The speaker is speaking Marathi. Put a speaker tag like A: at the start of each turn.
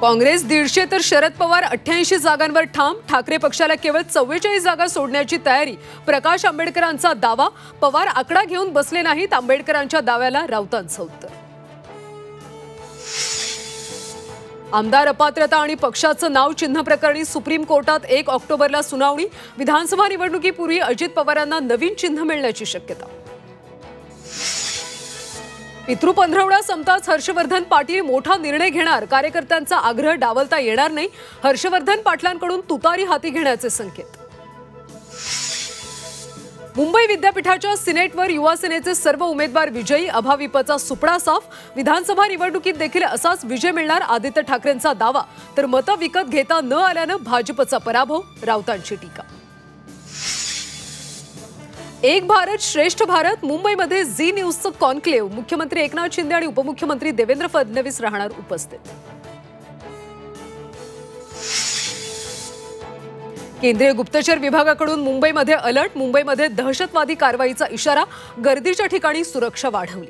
A: काँग्रेस 150 तर शरद पवार 88 जागांवर ठाम। ठाकरे पक्षाला केवळ 44 जागा सोडण्याची तयारी। प्रकाश आंबेडकरांचा दावा। पवार आकडा घेऊन बसले नाहीत। आंबेडकरांच्या दाव्याला राऊतांचं उत्तर। आमदार अपात्रता आणि पक्षाचं नाव चिन्ह प्रकरणी सुप्रीम कोर्टात 1 ऑक्टोबरला सुनावणी। विधानसभा निवडणुकीपूर्वी अजित पवारांना नवीन चिन्ह मिळण्याची शक्यता। पितृ पंधरवडा संपताच हर्षवर्धन पाटील मोठा निर्णय घेणार। कार्यकर्त्यांचा आग्रह डावलता येणार नाही। हर्षवर्धन पाटलांकडून तुतारी हाती घेण्याचे संकेत। मुंबई विद्यापीठाच्या सिनेटवर युवा सेनेचे सर्व उमेदवार विजयी। अभाविपचा सुपडा साफ। विधानसभा निवडणुकीत देखील असाच विजय मिळणार आदित्य ठाकरेंचा दावा। तर मतं विकत घेता न आल्यानं भाजपचा पराभव। राऊतांची टीका। एक भारत श्रेष्ठ भारत। मुंबईमध्ये झी न्यूजचं कॉन्क्लेव्ह। मुख्यमंत्री एकनाथ शिंदे आणि उपमुख्यमंत्री देवेंद्र फडणवीस राहणार उपस्थित। केंद्रीय गुप्तचर विभागाकडून मुंबईमध्ये अलर्ट। मुंबईमध्ये दहशतवादी कारवाईचा इशारा। गर्दीच्या ठिकाणी सुरक्षा वाढवली।